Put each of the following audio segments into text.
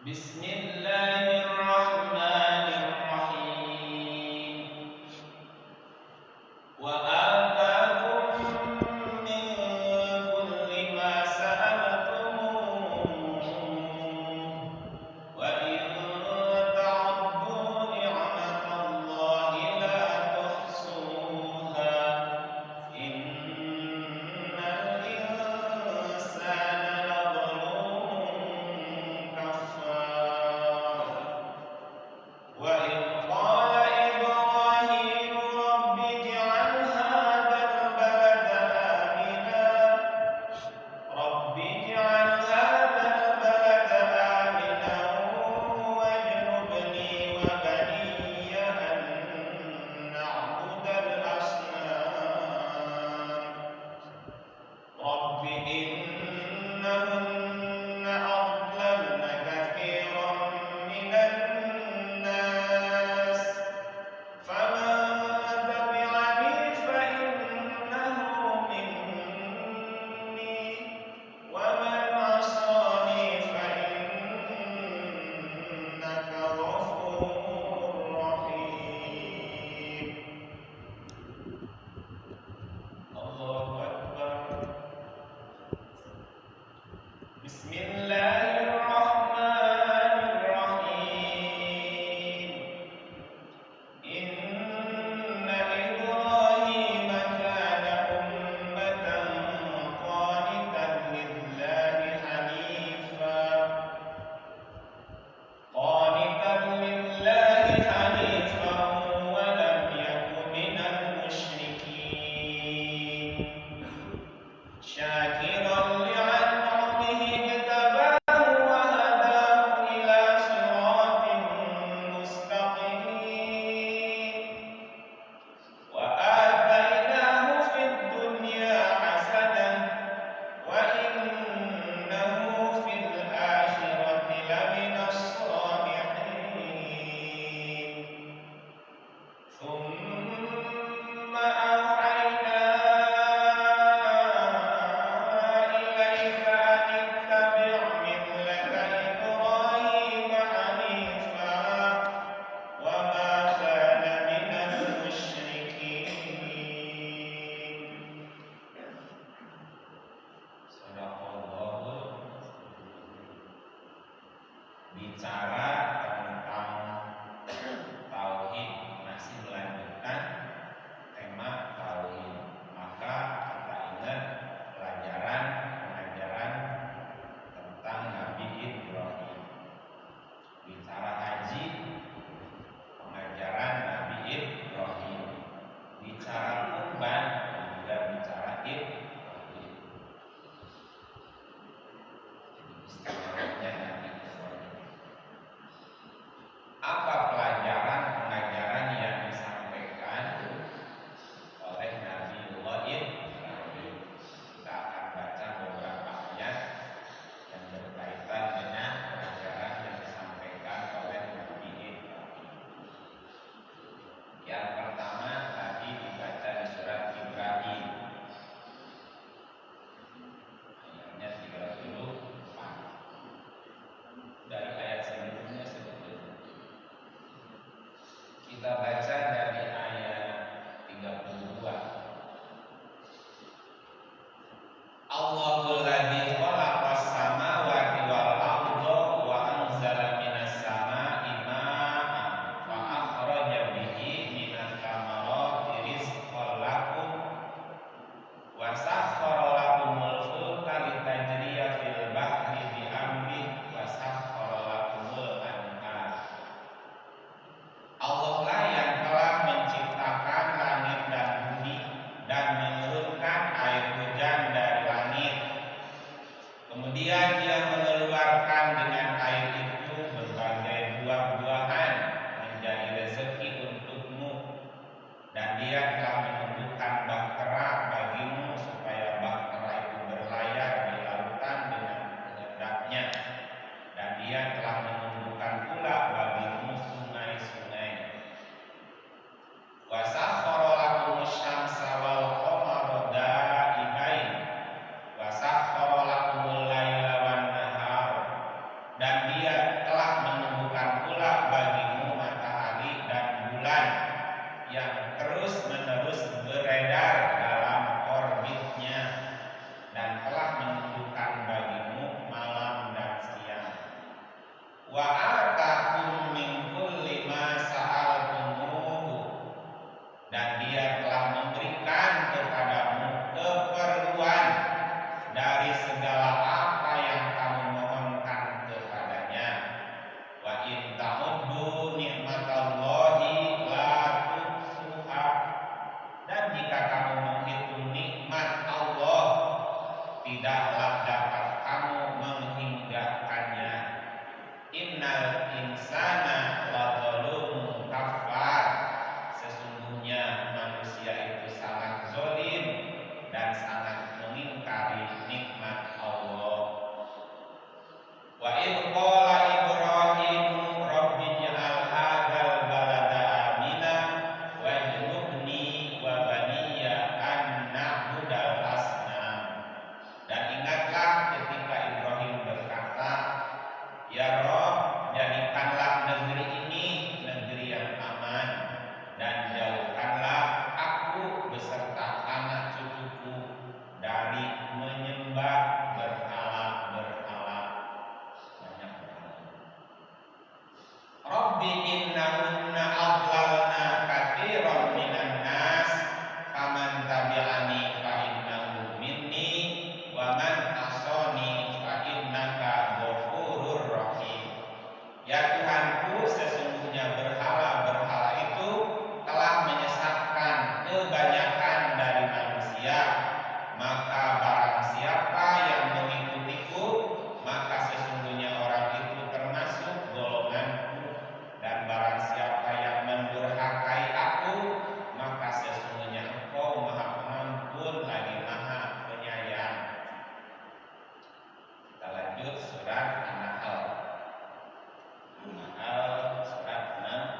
Bismillahirrahmanirrahim. Wa ataakum min kulli ma sa'altumuh wa in ta'uddu ni'matallahi la tuhsuha innal insana lazalumun kafar. Wa in qala Ibrahim rabbi ij'al hadzal balada amina rabbi ij'al hadzal balada amina wajnubni wa baniya an na'budal asnam rabbi innahunna adlalna katsiran minan nas faman tabi'ani fa innahu minni wa man 'asani fa innaka ghafurur rahim. Allahu akbar. Bismillahirrahmanirrahim. Inna Ibrahima kana ummatan qanitan lillahi hanifan wa lam yakun minal musyrikin. Syakiran li'an'amihi ijtabahu wa hadahu ila siratin mustaqim. Wa atainahu fid dunya hasanah wa innahu fil akhirati laminas shalihin. Thumma awhayna ilaika an ittabi' millata Ibrahima hanifa wa ma kana minal musyrikin. Sadaqallahu. Bicara tentang tauhid, masih melanjutkan tema tauhid. Maka kita ingat pelajaran pengajaran tentang Nabi Ibrahim. Bicara haji, pengajaran Nabi Ibrahim. Bicara kurban, juga bicara Ibrahim. Istilahnya Nabi Ibrahim. Apa pelajaran pengajaran yang disampaikan oleh Nabiullah Ibrahim? Kita akan baca beberapa ayat yang berkaitan dengan pengajaran yang disampaikan oleh Nabi Ibrahim. Yang pertama tadi dibaca di surat Ibrahim ayatnya 34. Dari ayat sebelumnya sebetulnya kita baca dari ayat 32. Allahul ladzi khalaqas samawati wal arda wa anzala minas samaa'i maa'an fa akhraja bihi minats thamarati rizqan lakum wa sakhkhara lakumul fulka litajriya fil bahri bi amrihi wa sakhkhara lakumul anhar. Allah lah yang telah menciptakan langit dan bumi dan menurunkan air hujan dari langit. Kemudian Dia mengeluarkan dengan air itu berbagai buah-buahan menjadi rezeki untukmu, dan Dia telah menumbuhkan bahtera bagimu supaya bahtera itu berlayar di lautan dengan kehendaknya, dan Dia telah menumbuhkan pula bagimu sungai-sungai. Wa sakhkhara lakumus syamsa wal qamara da'ibain wa sakhkhara lakumul laila wan nahar. Dan Dia telah yang terus-menerus beredar dalam orbitnya dan telah menunjukkan bagimu malam dan siang. Wa atakum min kulli ma sa'altumuhu, dan Dia telah memberikan kepadamu keperluan dari segala apa yang kamu mohonkan kepadanya. Wa in ta'uddu ni'matallahi la tuhsuha, dan jika kamu menghitung nikmat Allah, tidaklah dapat kamu menghinggakannya. Innal insana ladzalumun kafar, sesungguhnya manusia itu sangat zalim dan sangat mengingkari nikmat Allah. Wa idh qala Ibrahimu rabbi ij'al hadzal balada amina wajnubni wa baniya an na'budal asnam. Dan ingatlah ketika Ibrahim berkata, ya Rabb, jadikanlah negeri ini negeri yang aman, dan jauhkanlah aku beserta anak cucuku dari menyembah berhala-berhala. Banyak berhala. Rabbi innahunna adlalna katsiran minan nas faman tabi'ani fa innahu minni wa man asani fa innaka ghafurur rahim. Ya Tuhanku, sesungguhnya berhala-berhala itu telah menyesatkan kebanyakan dari manusia. Maka barang siapa yang mengikutiku, maka sesungguhnya orang itu termasuk golonganku. Dan barang siapa yang mendurhakai aku, maka sesungguhnya Engkau Maha Pengampun lagi Maha Penyayang. Kita lanjut surat An-Nahl. An-Nahl surat 16.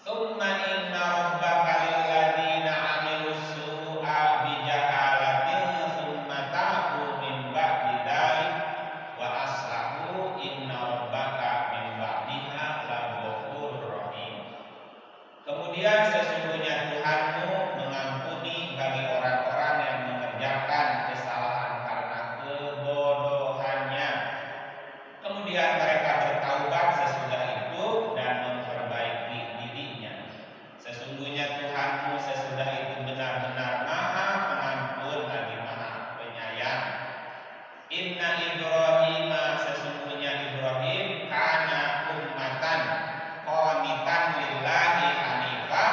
Tsumma inna rabbaka lilladzina 'amilus su'a bijahalatin tsumma tabu min ba'di dzalik wa aslahu inna rabbaka min ba'diha laghafurur rahim. Kemudian sesungguhnya Tuhanmu mengampuni bagi orang-orang yang mengerjakan kesalahan karena kebodohannya. Kemudian mereka bertaubat sesudah itu dan memperbaiki dirinya. Sesungguhnya Tuhanmu sesudah itu benar-benar Maha Pengampun lagi Maha Penyayang. Inna Ibrahim, sesungguhnya Ibrahim kana ummatan qanitan lillahi hanifa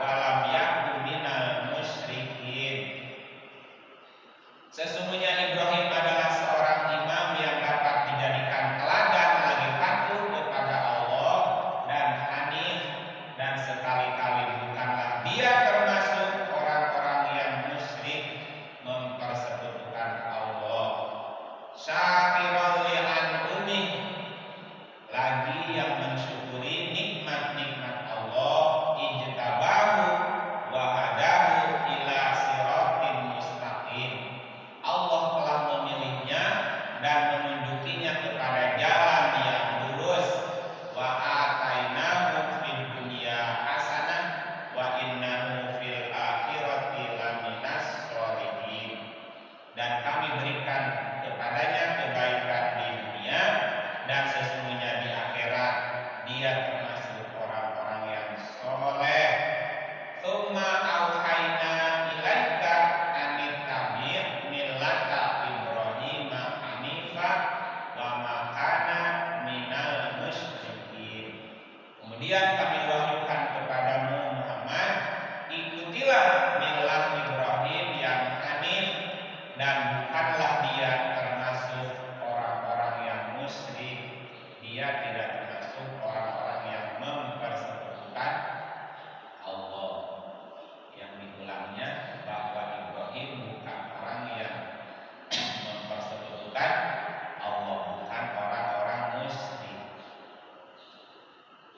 wa lam yakun minal musyrikin. Sesungguhnya Ibrahim adalah seorang imam yang dapat dijadikan teladan lagi patuh kepada Allah dan hanif, dan sekali-kali bukanlah dia termasuk orang-orang yang musyrik mempersekutukan Allah. Syakiran li'an'umih, lagi yang mensyukuri nikmat-nikmat Allah. Ijtabahu wa hadahu ila siratin mustaqim, Allah telah memilihnya dan menunjukinya kepada jalan yang lurus. Wa atainahu fid dunya hasanah wa innahu fil akhirati laminas sholihin, dan kami berikan kepadanya kebaikan di dunia, dan sesungguhnya di akhirat dia termasuk orang-orang yang soleh. Tsumma auhayna ilaika anittabi' millata Ibrahim hanifa wa ma kana minal musyrikin. Kemudian kami wahyukan kepadamu Muhammad, ikutilah millah Ibrahim yang hanif, dan bukanlah dia termasuk orang-orang yang musyrik. Dia tidak termasuk orang-orang yang mempersekutukan Allah. Yang diulangnya bahwa Ibrahim bukan orang yang mempersekutukan Allah, bukan orang-orang musyrik.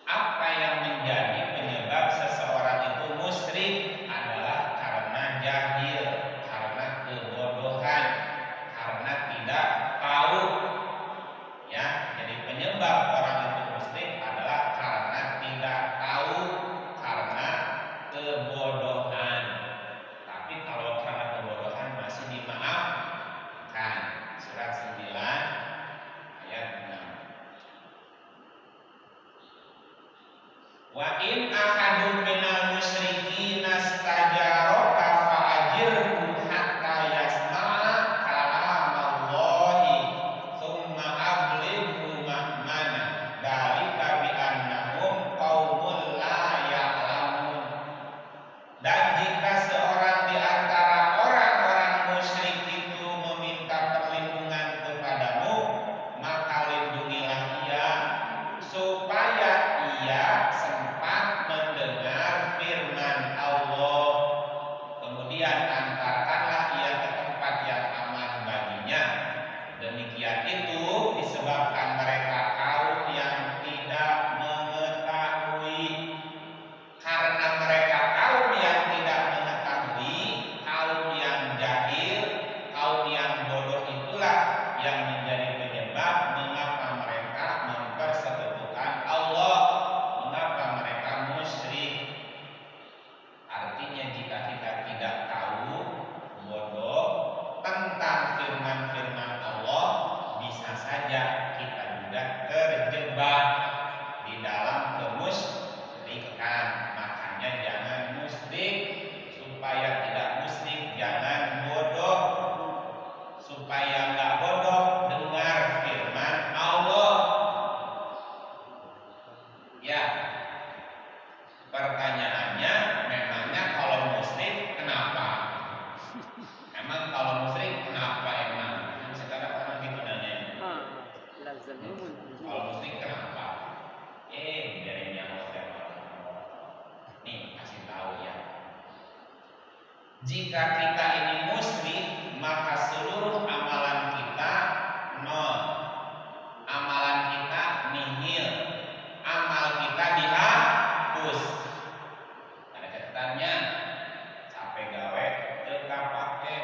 Apa yang menjadi penyebab seseorang itu musyrik adalah karena jahil, karena kebodohan, karena tidak tahu. Ya, jadi penyebab orang itu musyrik adalah karena tidak tahu, karena kebodohan. Tapi kalau karena kebodohan masih dimaafkan. Surat 9 ayat 6. Wa in ahadun minal musyrikin istajaraka fa'ajirhu hatta yasma'a kalamallahi thumma ablighu ma'mana dzalika bi annahum qaumun la ya'lamun. Dan jika seorang di antara orang-orang musyrik itu meminta perlindungan kepadamu, maka lindungilah ia supaya ia sempat mendengar firman Allah. Kemudian antarkanlah ia ke tempat yang aman baginya. Demikian itu disebabkan mereka kaum yang tidak mengetahui. Karena mereka kaum yang tidak mengetahui, kaum yang jahil, kaum yang bodoh itulah yang menjadi penyebab mengapa mereka mempersekutukan Allah, mengapa mereka musyrik. Artinya jika kita tidak tahu, bodoh tentang firman-firman Allah, bisa saja kita juga terjebak di dalam kemusyrikan. Makanya jangan musyrik. Supaya tidak musyrik, jangan bodoh. Supaya nggak bodoh, dengar firman Allah. Ya, pertanyaannya, memangnya kalau musyrik kenapa? Emang kalau musyrik kenapa emang? Sekarang orang gitu nanya. Kalau musyrik kenapa? Biarin yang nih kasih tahu ya. Jika kita ini musyrik, maka seluruh amalan kita nol. Amalan kita nihil. Amal kita dihapus. Ada catatannya. Capek gawe teka pake.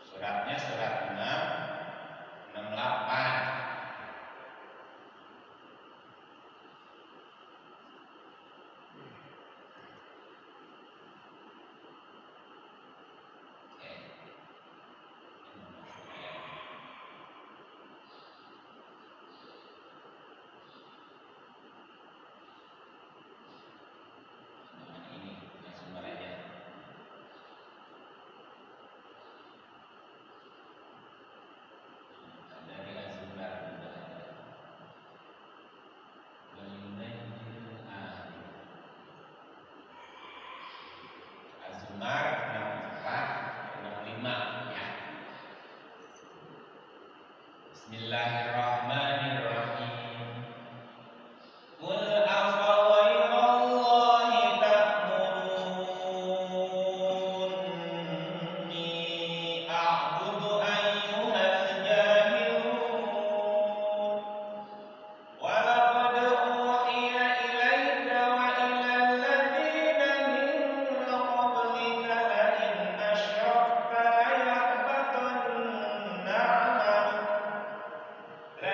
Suratnya surat 6, 68. Bismillahirrahmanirrahim. Qul afa ghairallahi ta'muruni a'budu ayyuhal jahilun. Wa laqad uhiya ilayka wa ilal ladzina min qablika la in asyrakta la yahbatanna 'amaluk la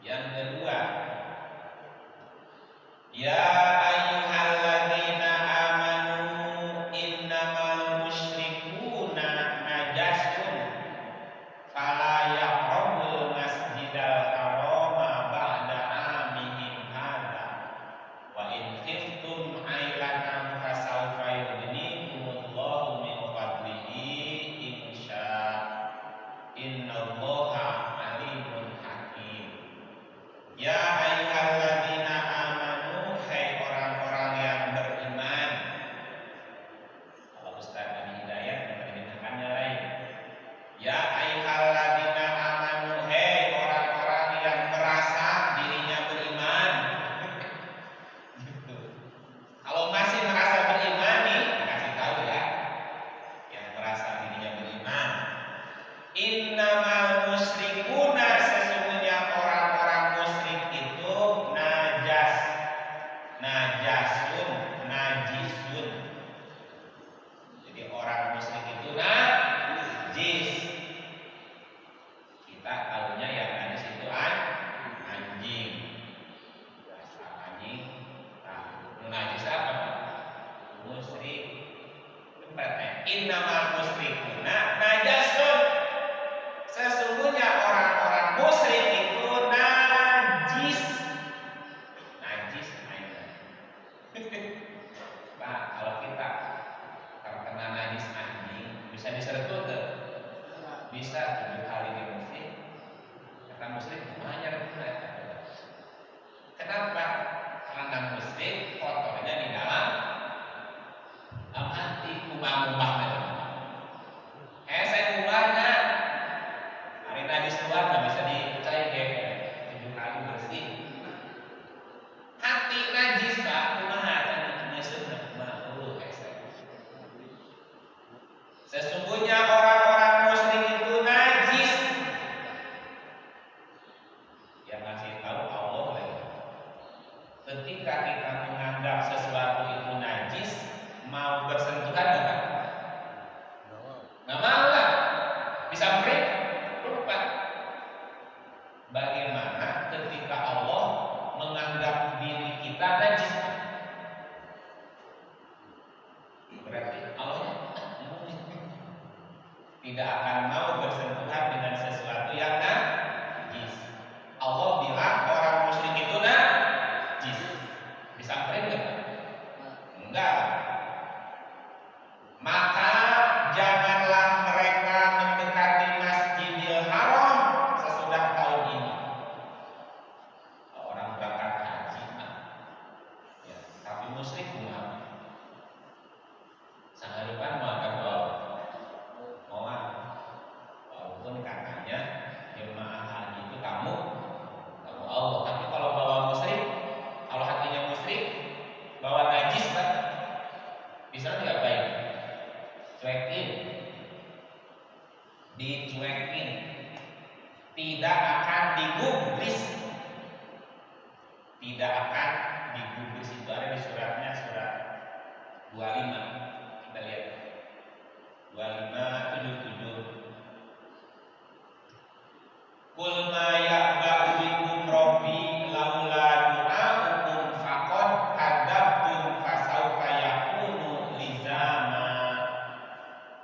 Yang kedua, ya ayyuhalladzina amanu innamal musyrikuna najasun fala yaqrabul masjidal harama ba'da amihim hadza wa in khiftum ailatan fasawfa yughnikumullahu min fadlihi insya innallaha alimun hakim. Ya ayyuhalladzina amanu, hai orang-orang yang beriman. Kalau Ustaz Abi Hidayat menerjemahkannya lain. Ya ayyuhalladzina amanu, hai orang-orang yang merasa dirinya beriman. Gitu. Kalau masih merasa beriman nih, dikasih tahu ya. Yang merasa dirinya beriman. Innamal musyrikuna, sesungguhnya orang-orang musyrik itu najas, najasun, najisun. Jadi orang musyrik itu najis. Kita tahunya yang najis itu anjing. Dasar anjing. Nah, najis apa? Musyrik. Tempatnya innamal musyrikuna najasun. Sesungguhnya orang-orang musyrik itu najis. Najis mainan. Nah, kalau kita terkena najis anjing, bisa disergap tuh? Bisa 7 kali di musrik. Kata musrik, kumanya rebutan. Kenapa? Karena musrik kotornya di dalam hati, kumah-kumah aja. Saya kumahnya hari najis keluar nggak bisa dipercaya kayak 7 kali bersih. Hati najis Pak, kumaha tadi sunnah makruh Sesungguhnya orang-orang musyrik itu najis. Yang ngasih tahu Allah lagi. Ketika kita menganggap sesuatu itu najis, mau bersentuhan enggak? Nggak mau lah. Bisa break? Lupa. Bagaimana ketika Allah menganggap diri kita najis? Berarti Allah tidak akan mau bersentuhan dengan sesuatu yang najis. Allah bilang orang musyrik itu najis. Disamperin enggak? Enggak. Maka janganlah mereka mendekati Masjidil Haram sesudah tahun ini. Orang berangkat haji, ya, tapi musyrik Muhammad. Sangaripan mau agak walaupun katanya jemaah haji itu kamu Allah. Tapi kalau bawa musyrik, kalau hatinya musyrik, bawa najis kan, bisa nggak baik? Cuekin, dicuekin, tidak akan digubris, tidak akan digubris. Itu ada di suratnya, surat 25. Kita lihat 25:77. Qul ma ya'ba'u bikum rabbi laula du'a'ukum faqad kadzabtum fasawfa yakunu lizama.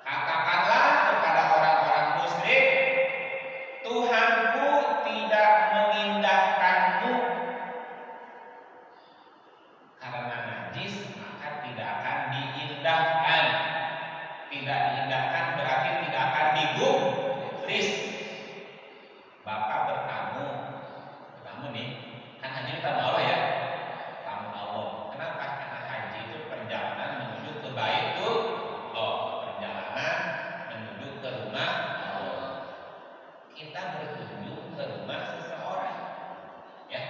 Katakanlah kepada orang-orang musyrik, Tuhanku tidak mengindahkanmu karena najis, maka tidak akan diindahkan. Tidak diindahkan berarti tidak akan digubris. Bapak bertamu nih, kan haji tamu Allah ya, tamu Allah. Kenapa? Karena haji itu perjalanan menuju ke Baitullah, perjalanan menuju ke rumah Allah. Kita berkunjung ke rumah seseorang, ya.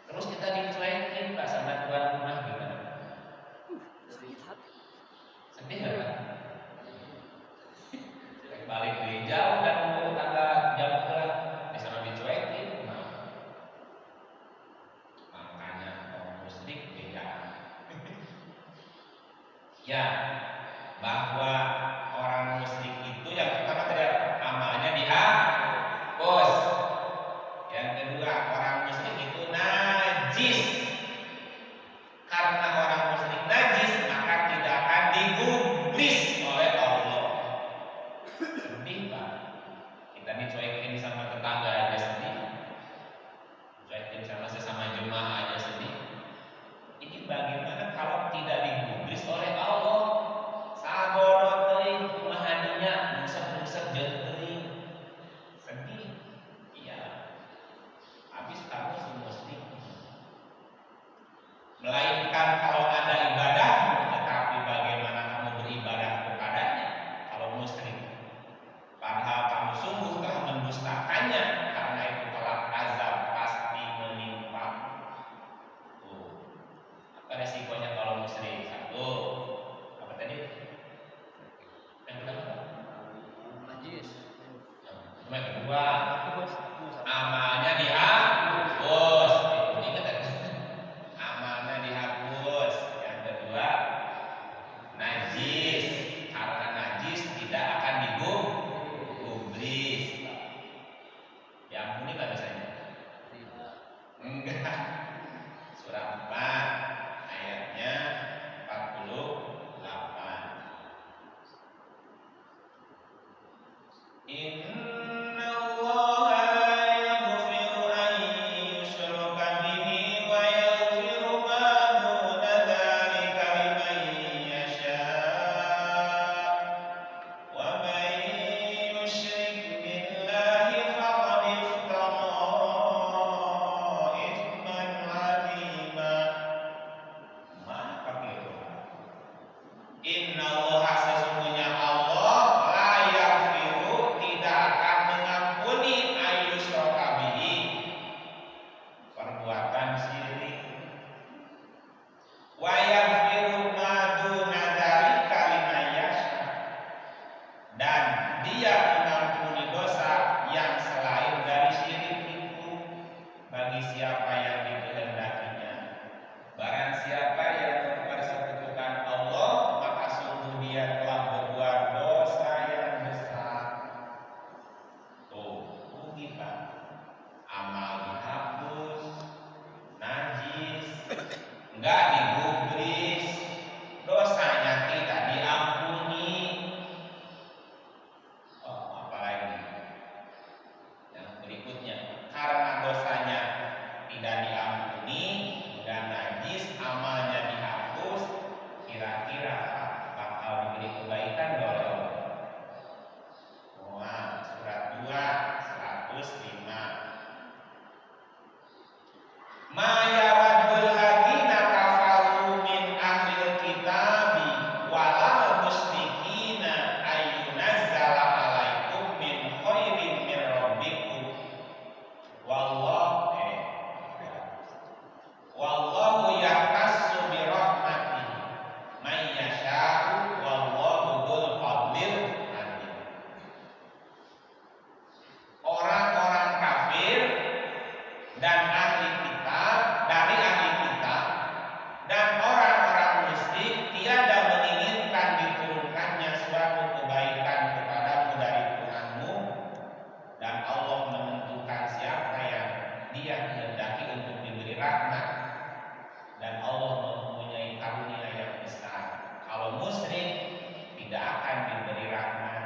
Terus kita dicuekin Pak sama tuan rumah gimana? Sedih nggak Pak? Balik dari jauh dan menurut tangga jam pulang bisa dicuekin. Makanya orang musyrik beda. Ya, bahwa orang musyrik itu yang pertama tadi amalnya dihapus. Yang kedua melainkan kalau ada ibadahmu, tetapi bagaimana kamu beribadah kepadanya kalau musyrik. Padahal kamu sungguh telah mendustakannya, karena itu kelak azab pasti menimpa. Tuh. Apa resikonya kalau musyrik? Satu, apa tadi? Yang kedua? Najis. Yang kedua, amalnya dihapus. Ingat kan? Amalnya dihapus. Yang kedua, najis. Karena najis tidak akan digubris. Diampuni nggak dosanya? Enggak. Surah 4 ayatnya 48. Inna Allah la yaghfiru an yushraka bihi wa yaghfiru ma duna dzalika liman yasha. Wa man yushrik billahi faqad iftara itsman 'azima. Maka itu. Inna Allah, sesungguhnya Allah, la yaghfiru, tidak akan mengampuni ayyushraka bihi, perbuatan syirik. Wa yaghfiru ma duna dzalika liman yasha, dan Dia mengampuni dosa yang selain dari syirik itu bagi siapa yang dikehendakinya. Barang siapa yang mempersekutukan Allah, maka sungguh dia telah berbuat dosa yang besar. Tuh, rugi Pak. Amal dihapus, najis, enggak digubris, dosanya tidak diampuni. Oh, apalagi yang berikutnya, karena dosanya tidak diampuni dan najis, amalnya dihapus, kira-kira bakal diberi kebaikan gak oleh Allah? Wah, surat 2 105. Ma yawaddul ladzina kafaru min ahlil kitabi walal musyrikina ayyunazzala alaikum min khairin min rabbikum wallahu yahtassu bi rahmatihi man yasha'u wallahu dzul fadlil azim. Orang-orang kafir dan ahli kitab, dari ahli kitab dan orang-orang musyrik tiada menginginkan diturunkannya suatu kebaikan kepadamu dari Tuhanmu, dan Allah menentukan siapa yang Dia kehendaki untuk diberi rahmat, dan Allah mempunyai karunia yang besar. Kalau musyrik tidak akan diberi rahmat,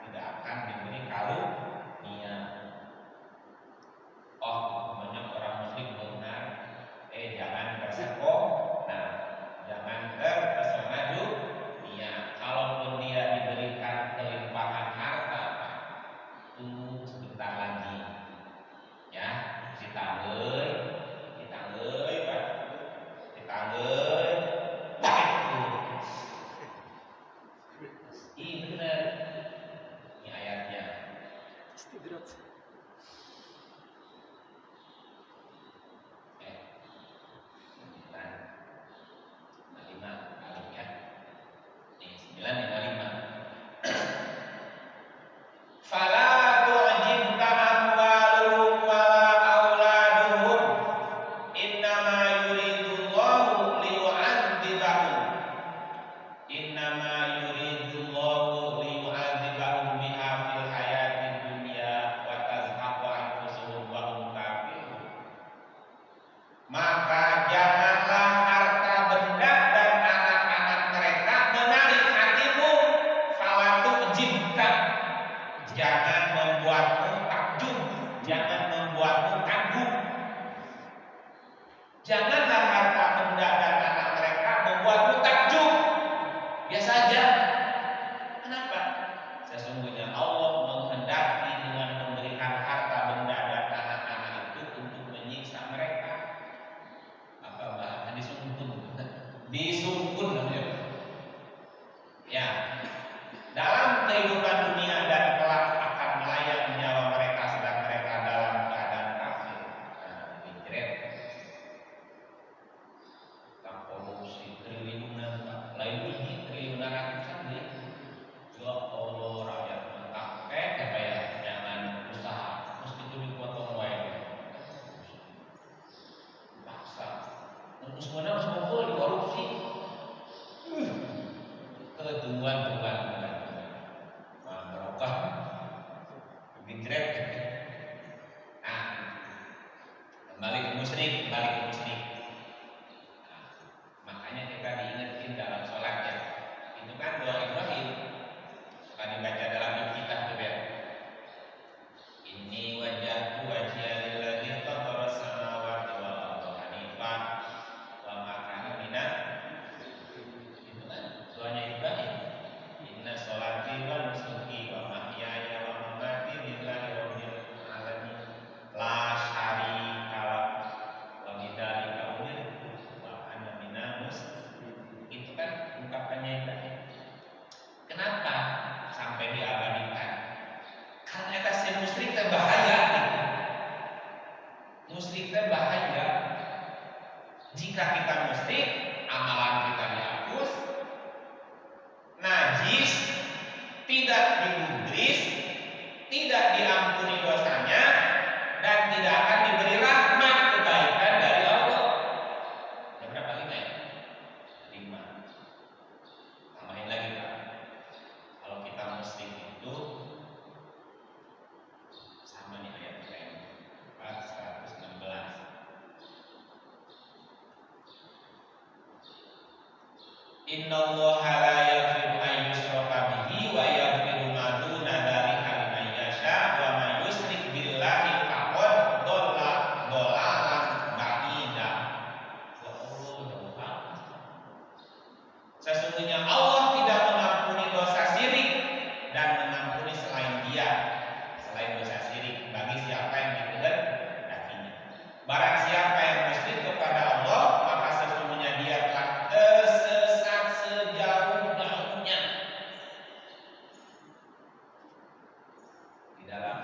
tidak akan diberi karunia. Oh, banyak orang musyrik benar. Jangan terpesona, jangan terpesona dunia. Kalaupun dia diberikan kelimpahan harta, tunggu sebentar lagi, ya, ditangguh, Pak, ditangguh. Iya benar, ini ayatnya. Fala tu'jibka amwaluhum wala auladuhum, innama yuridullahu liyu'adzibahum biha fil hayatid dunya wa tazhaqu anfusuhum wa hum kafirun. Maka janganlah harta benda dan anak-anak mereka menarik hatimu. Fala tu'jibka, jangan membuatmu takjub, jangan membuatmu kagum. Janganlah harta benda dan anak mereka membuatmu takjub. Biasa saja. Kenapa? Sesungguhnya Allah menghendaki dengan memberikan harta benda dan anak-anak itu untuk menyiksa mereka. Apa bahkan disungguh disungkun namanya. Ya, dalam kehidupan dunia dan kelak akan melayang nyawa mereka sedang mereka dalam keadaan kafir. Nah, dijeret. Tak korupsi triliunan, lain biji triliunan ratusan deh. Ya Allah, rakyat mantap. Apa ya? Jangan usaha, mesti itu dipotong wae. Paksa. Semuanya harus kumpul di korupsi. Ketuan barokah digret. Nah, kembali ke musyrik. Nah, makanya kita diingetin dalam sholat ya. Itu kan doa Ibrahim suka dibaca dalam kitab tuh ya. Inni wajjahtu wajhiya lilladzi fatara samawati wal arda hanifan wa ma kana minal itu kan doanya Ibrahim. Inna sholati wa nusuki wa mahyaya wa mamati lillahi rabbil alamin la syarika lah wa bidzalika umirtu wa ana minal muslimin. Itu kan ungkapannya Ibrahim. Kenapa sampai diabadikan? Karena eta si musyrik teh bahaya. Musyrik teh bahaya. Jika kita musyrik, amalan kita dihapus, najis, tidak digubris, tidak diampuni dosanya, dan tidak akan diberi rahmat kebaikan dari Allah. Ada berapa lima ya? 5. Tambahin lagi Pak. Kalau kita muslim itu sama nih ayat yang 416. Innallaha la yaghfiru an yushraka bihi wa yaghfiru ma duna dzalika liman yasha wa may yusyrik billahi faqad dhalla dhalalan ba'ida. Ya Allah, Tuhan. Sesungguhnya Allah tidak mengampuni dosa syirik dan mengampuni selain Dia, selain dosa syirik bagi siapa yang dikehendakinya. Barang siapa yang musyrik kepada Allah, maka sesungguhnya dia telah tersesat sejauh-jauhnya. Di dalam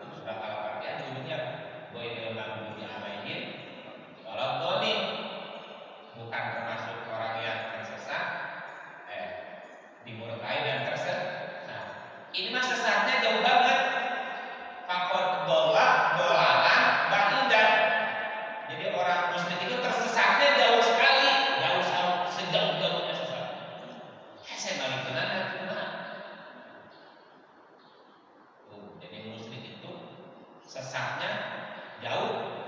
surat Al-Fatihah ujungnya ghairil maghdubi 'alaihim waladdallin, bukan termasuk orang yang tersesat, dimurkai dan tersesat. Nah, ini mah sesatnya jauh banget. Faqad dhalla dhalalan ba'idan. Jadi orang musyrik itu tersesatnya jauh sekali, sejauh-jauhnya sesat. Saya balik ke mana? Jadi musyrik itu sesatnya jauh.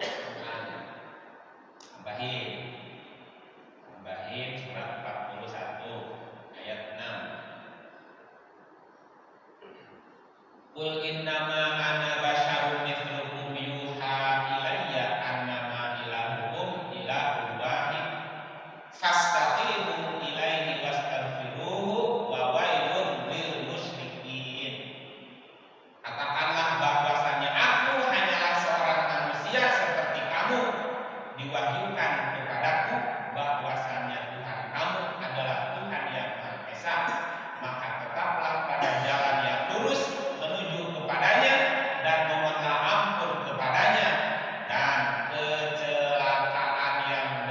Tambahin surat 41 ayat 6. Qul innama ana basyarum mithlukum yuha ilayya annama ilahukum ilahun wahid fastaqimu ilaihi wastaghfiruhu wa wailun lil musyrikin. Katakanlah bahwasanya aku hanyalah seorang manusia seperti kamu, diwahyukan kepadaku bahwasanya Tuhan kamu adalah Tuhan yang Maha Esa, maka tetaplah pada jalan yang lurus menuju kepadanya dan memohonlah ampun kepadanya, dan kecelakaan yang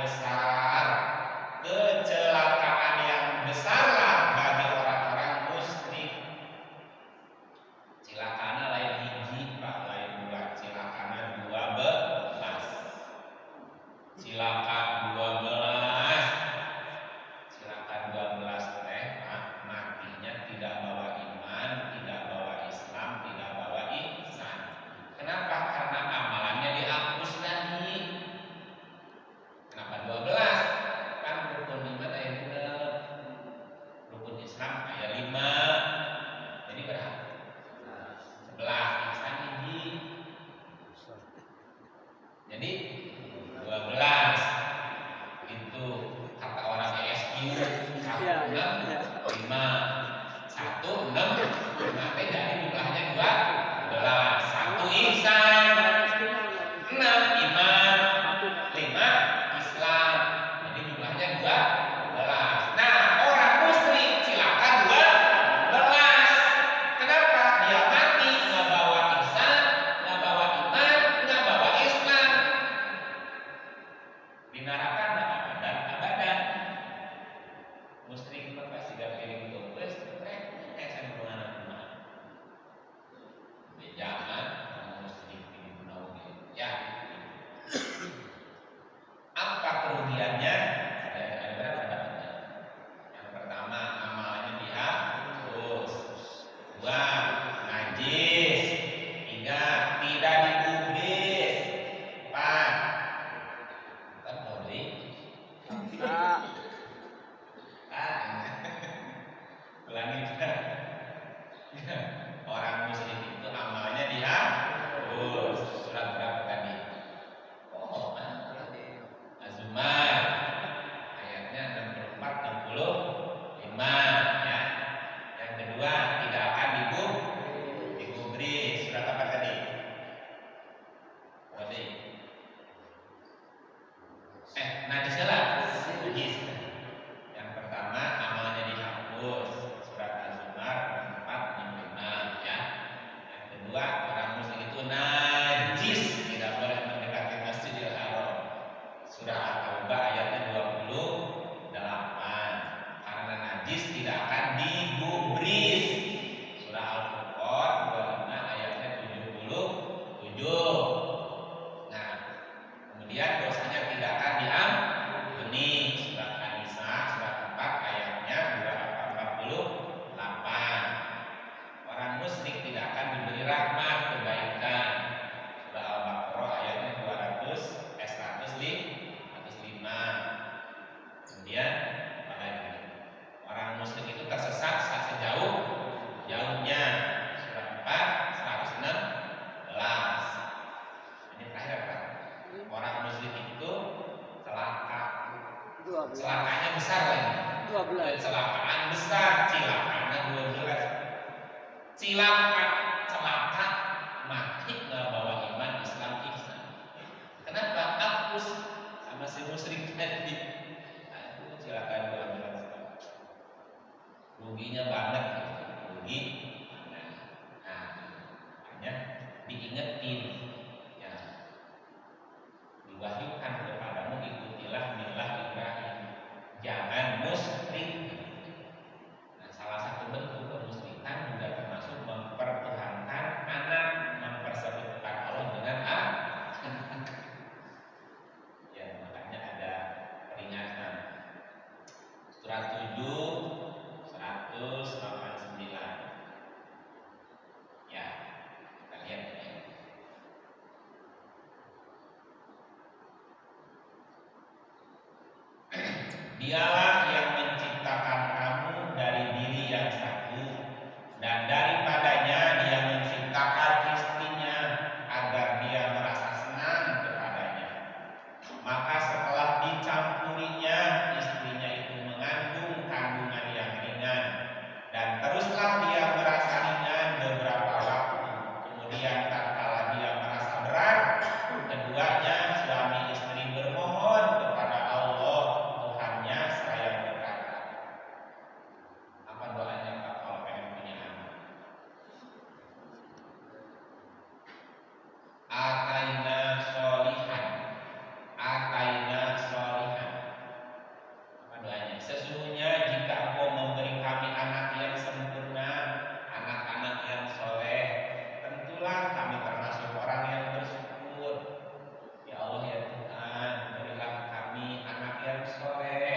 besarlah bagi orang-orang musyrik. Cilakana lain hiji Pak, lain 2, cilakana 12. Silakan 12 teh Pak, matinya tidak bawa iman, tidak bawa Islam, tidak bawa ihsan. Kenapa? Karena amalannya dihapus tadi. Kenapa 12? Kan rukun iman ayat 6, rukun Islam ayat 5. Jadi berapa? 11. Ihsan hiji. Jadi 12. Itu kata orang ESQ 1, 6, 5. 1, 6, 5 dari jumlahnya 12. 1 ihsan, 6 iman, 5 Islam. Jadi jumlahnya 12. najis tidak akan digubris. Surah Al-Furqan 25 ayatnya 77. Nah, kemudian dosanya tidak akan diampuni. Surah An-Nisa surah 4 ayatnya 248. Orang musyrik tidak akan diberi rahmat kebaikan. Surah Al-Baqarah ayatnya 105. Kemudian apalagi? Orang musyrik itu tersesat sejauh-jauhnya. Surah 4 116. Ini terakhir Pak. Orang musyrik itu celaka. 12. Celakanya besar lagi. 12. Kecelakaan besar, cilakanya 12. Celaka mati nggak bawa iman Islam ihsan. Kenapa? Hapus sama si musyrik tadi. Aduh, celaka 12. Ruginya banget, rugi. Nah, hanya diingetin, ya, diwahyukan kepadamu ikutilah milah Ibrahim, jangan musyrik. Nah, salah satu bentuk kemusyrikan juga termasuk mempertuhankan anak, mempersekutukan Allah dengan anak. Ya, makanya ada peringatan. Surat 7 189. Ya, kita lihat ya. Dialah yang menciptakan kamu dari diri yang satu, dan daripadanya dia menciptakan istrinya agar dia merasa senang kepadanya. Maka setelah dicampurinya, istrinya itu mengandung kandungan yang ringan, dan teruslah dia merasa ringan beberapa waktu. Kemudian tatkala dia merasa berat, keduanya suami istri bermohon kepada Allah Tuhannya seraya berkata, apa doanya Pak kalau pengen punya anak? Ataina sholihan. Apa doanya? Sesungguhnya jika Engkau memberi kami anak yang sempurna, anak-anak yang soleh, tentulah kami termasuk orang yang bersyukur. Ya Allah ya Tuhan, berilah kami anak yang soleh.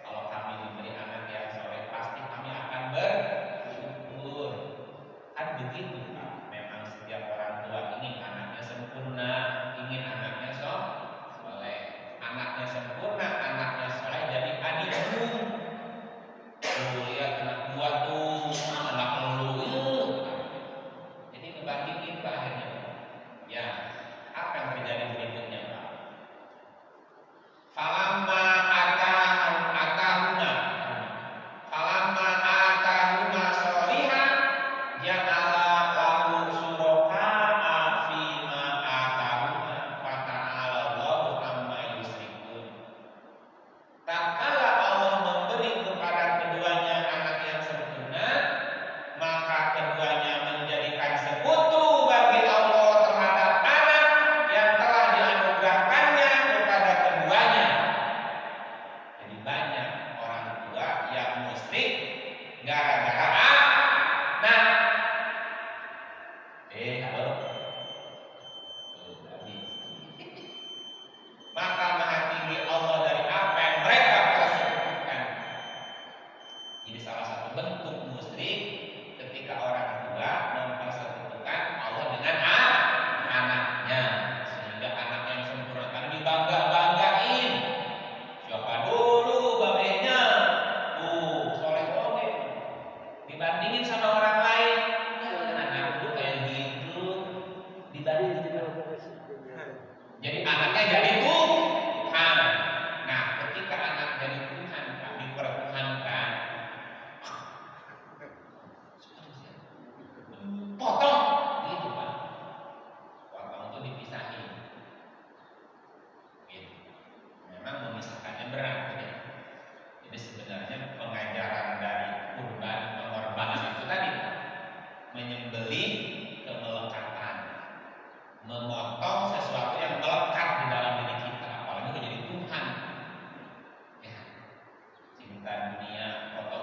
Kalau kami diberi anak yang soleh, pasti kami akan bersyukur. Kan begitu Pak. Memang setiap orang tua ingin anaknya sempurna, ingin anaknya soleh. Anaknya sempurna, anaknya soleh, jadi adikmu. Tuh lihat anak gua tuh, anak lu. Jadi ngebandingin Pak akhirnya. Ya, apa yang terjadi berikutnya Pak? Falamma atahuma sholihan ja'ala lahu syuraka'a fima atahuma fata'ala Allahu amma yusyrikun. Tatkala Allah memberi kepada keduanya anak yang sempurna, maka keduanya menjadikan sekutu bagi Allah terhadap anak yang telah dianugerahkannya kepada keduanya. Jadi banyak orang tua yang musyrik gara-gara anak. Halo. Maka maha tinggi Allah dari apa yang mereka persekutukan. Jadi salah satu bentuk musyrik ketika orang tua mempersekutukan Allah dengan anaknya, sehingga anak yang sempurna kan dibangga-banggain. Siapa dulu babenya? Soleh-soleh. Dibandingin sama orang lain, anak lu kayak gitu. Dibandingin. Jadi anaknya jadi Tuhan. Nah, ketika anak jadi Tuhan, Pak, dipertuhankan, potong, gitu Pak. Potong itu dipisahin. Gitu. Memang memisahkannya berat, ya. Jadi sebenarnya pengajaran dari kurban pengorbanan itu tadi, Pak, menyembelih kemelekatan, memotong sesuatu yang melekat di dalam diri kita, apalagi menjadi Tuhan. Ya, cinta dunia, potong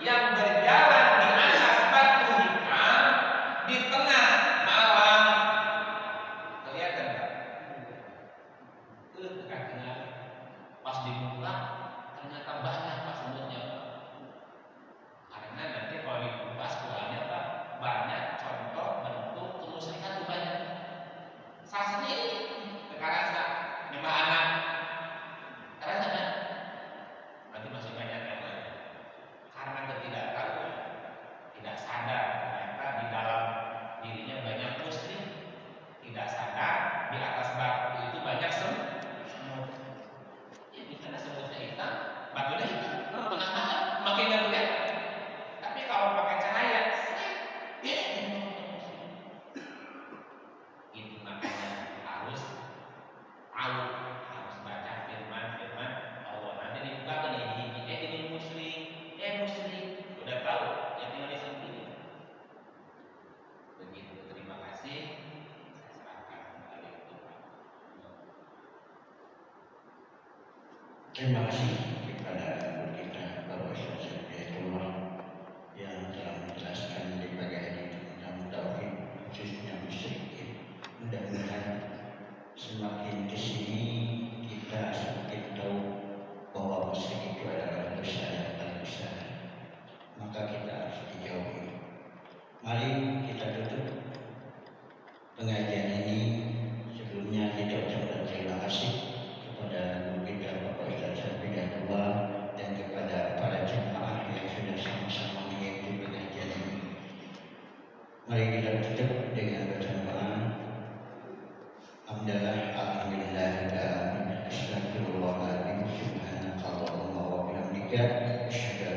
yang berjalan di atas batu hitam di tengah malam. Kelihatan Pak? Kakinya pas dibuka ternyata banyak Pak semutnya Pak. Karena nanti kalau dikupas keluarnya Pak banyak contoh bentuk kemusyrikan tuh banyak. Salah satunya ini kekarasa nyembah anak. Karena kan nanti masih banyak yang lain. Karena ketidaktahuan, tidak sadar ternyata di dalam dirinya banyak musyrik, tidak sadar di atas batu itu banyak semut. Ya di sana semutnya hitam, batunya hitam. Tengah malam makin nggak kelihatan. Tapi kalau pakai cahaya, ya itu makanya harus tahu, harus baca firman Allah. Nanti dibuka ini musyrik, udah tahu, ya tinggal disembunyi. Begitu. Terima kasih. Saya serahkan kembali kepada Terima kasih kepada guru kita Bapak Ustaz Hidayatullah yang telah menjelaskan di pagi hari tentang tauhid khususnya musyrik. Mudah-mudahan semakin kesini kita semakin tahu bahwa musyrik itu adalah dosa yang paling besar. Maka kita harus dijauhi. Mari kita tutup pengajian ini. Sebelumnya kita ucapkan terima kasih kepada guru kita Bapak Ustaz Hidayatullah dan kepada para jemaah yang sudah sama-sama mengikuti pengajian ini. Mari kita tutup dengan bacaan doa. Alhamdulillah, astagfirullahaladzim, subhanakallahumma wa bihamdika, asyhadu